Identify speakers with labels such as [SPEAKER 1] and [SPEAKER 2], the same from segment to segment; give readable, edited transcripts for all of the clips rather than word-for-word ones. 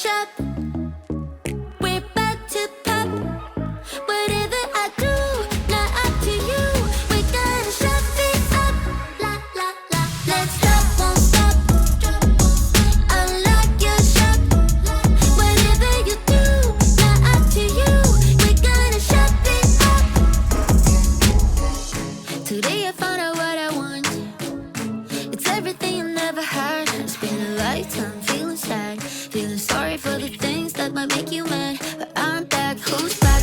[SPEAKER 1] shop. We're about to pop. Whatever I do, not up to you. We're gonna shop it up. La la la. Let's stop, won't stop. Unlock your shop. Whatever you do, not up to you. We're gonna shop it up. Today I found out what I want. It's everything you never had. It's been a lifetime feeling sad, feeling sorry for the things that might make you mad. But I'm back, who's back?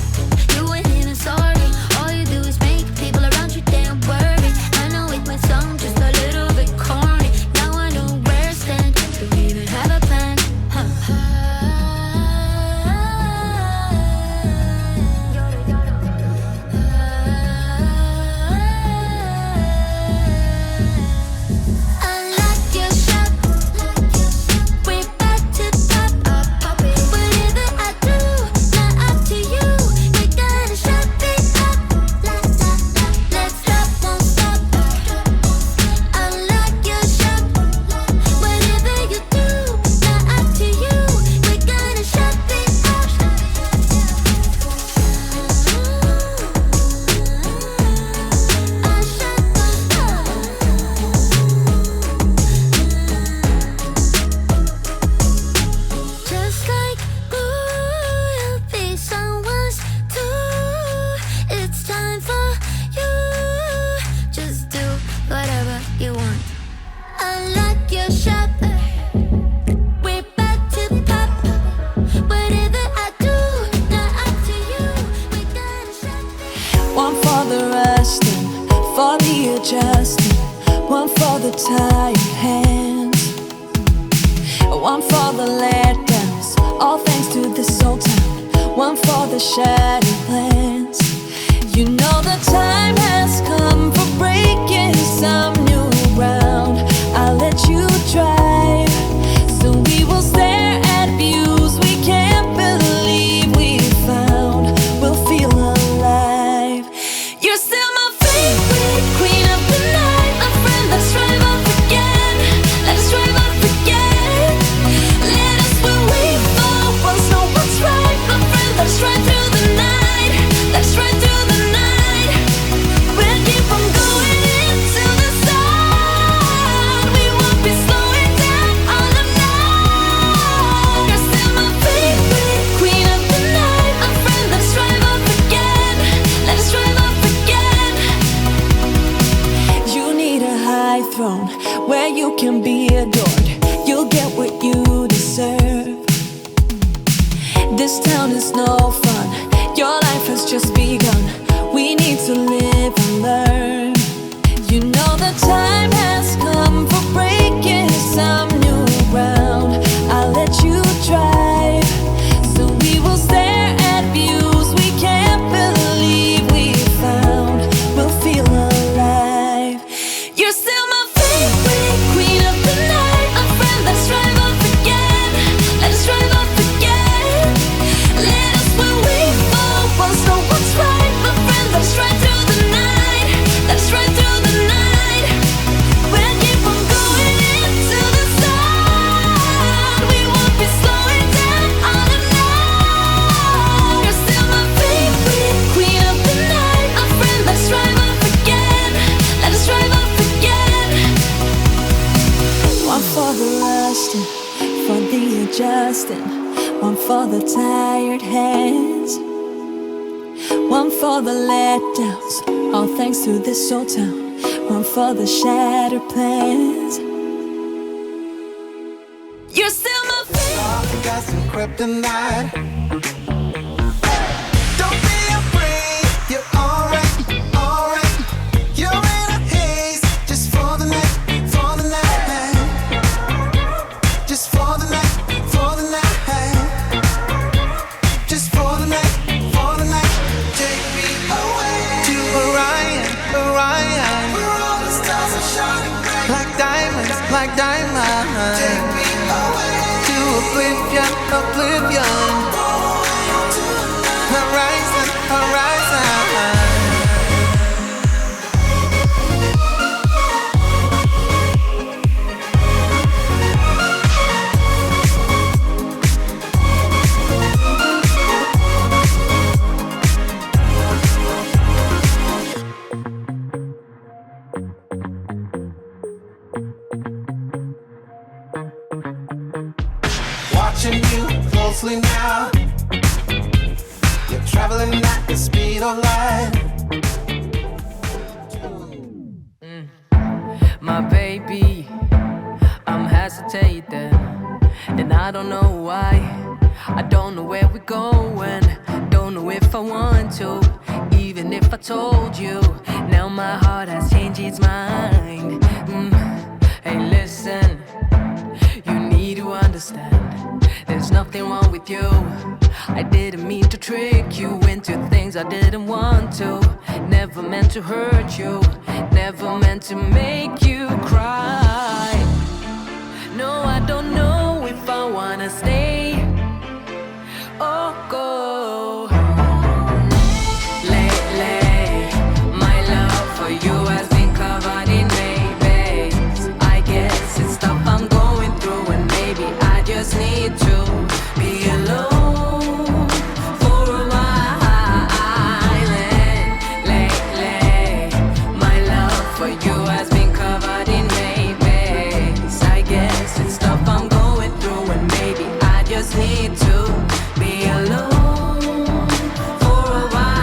[SPEAKER 1] You went in and sorry. All you do is make people around you damn worried. I know it might sound just a little bit corny. Now I know where I stand. Don't even have a plan. Unlock your shop. We're about to pop. Whatever I do, not up to you. We're gonna shop it up. La la la. Let's stop, won't stop. Unlock your shop. Whatever you do, not up to you. We're gonna shop it up. Just like you'll be someone's too. It's time for you. Just do whatever you want. Unlock your shop. We're about to pop. Whatever I do, not up to you. We're gonna shop it.
[SPEAKER 2] One for the resting, for the adjusting, one for the tired hands, one for the letdowns, all thanks to this old town, one for the shattered plans. You know the time has come for breaking some new ground. I'll let you drive, so we will stare at views we can't believe we found. We'll feel alive. You're still my favorite queen of the night, my friend. Let's drive off again. Let's drive off again. Let us where we fall. Once know what's right, my friend. Let's ride through the night. Let's ride through the night. We'll keep on going into the sun. We won't be slowing down all of night. You're still my favorite queen of the night, my friend. Let's drive off again. Let's drive off again. You need a high throne where you can be adored. You'll get what you deserve. This town is no fun. Your life has just begun. We need to live and learn. You know the time has come for breaking some new ground. I'll let you drive, so we will stare at views we can't believe we found. We'll feel alive. You're still my favorite queen of the night, my friend. Let's drive off again. Let's drive off again. Let us where we fall. Once know what's right, my friend. Let's ride through the night. Let's ride through the night. We'll keep on going into the sun. We won't be slowing down all of night. You're still my favorite queen of the night, my friend. Let's drive off again. Let's drive off again. One for the rusting, for the adjusting, one for the tired hands, one for the letdowns, all thanks to this old town, one for the shattered plans. You're still my favorite.
[SPEAKER 3] Got some kryptonite. Don't be afraid, you're alright, alright. You're in a haze, just for the night, man. Just for the night, just for the night, Take me away to Orion, Orion. Where all the stars are shining bright, like diamonds, like diamonds. Take me away to oblivion, oblivion. closely now. You're traveling at the speed of light.
[SPEAKER 4] My baby, I'm hesitating, and I don't know why. I don't know where we're going, don't know if I want to, even if I told you. Now my heart has changed its mind. Hey, listen, you need to understand, there's nothing wrong with you. I didn't mean to trick you into things I didn't want to. Never meant to hurt you, never meant to make you cry. No, I don't know if I wanna stay or go. Lately, my love for you has been covered in maybes. I guess it's stuff I'm going through, and maybe I just need to be alone for a while. Lately, my love for you has been covered in maybes. I guess it's stuff I'm going through, and maybe I just need to be alone for a while.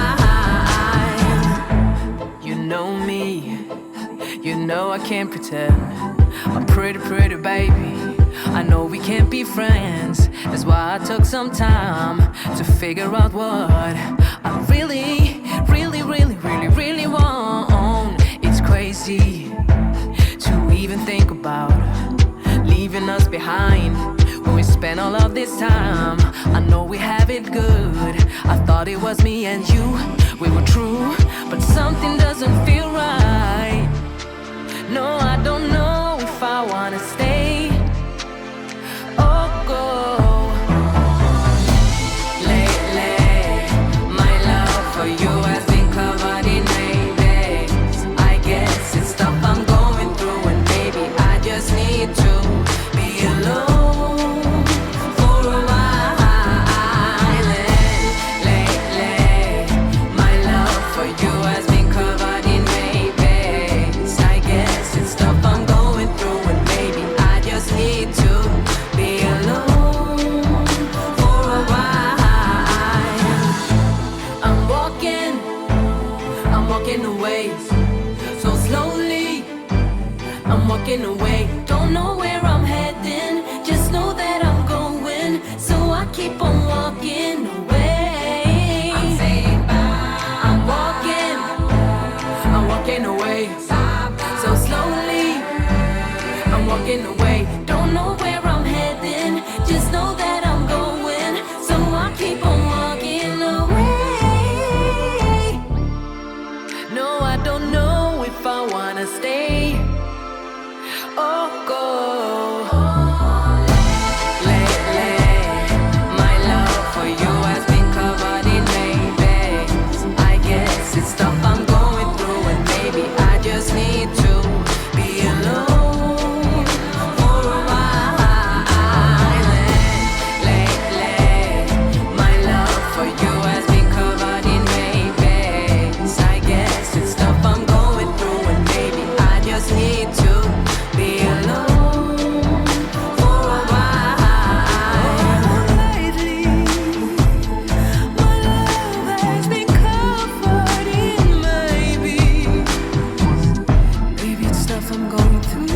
[SPEAKER 4] You know me, you know I can't pretend. I'm pretty, pretty baby. I know we can't be friends. That's why I took some time to figure out what I really, really, really, really, really want. It's crazy to even think about leaving us behind when we spent all of this time. I know we have it good. I thought it was me and you, we were true, but something doesn't feel right. No, I don't know if I wanna stay or go. Lately, my love for you has been covered in maybes. I guess it's stuff I'm going through, and maybe I just need to be alone for a while. Lately, my love for you has been covered in maybes. I guess it's stuff I'm going through, and maybe I just need to be alone for a while. I'm walking away, so slowly. I'm walking away, don't know where I'm heading, just know that I'm going, so I keep on walking away. I'm saying bye. I'm walking away, so slowly. I'm walking away, don't know where I'm heading, just know that I'm going, so I keep on walking away. No, I don't know if I wanna stay or go. Lately, my love for you has been covered in maybes. I guess it's stuff I'm going through, and maybe I just need to be alone for a while. Lately, my love for you has been covered in maybes. I guess it's stuff I'm going through, and maybe I just need to be alone for a while. Lately, my love has been covered in maybes. Maybe it's stuff I'm going through.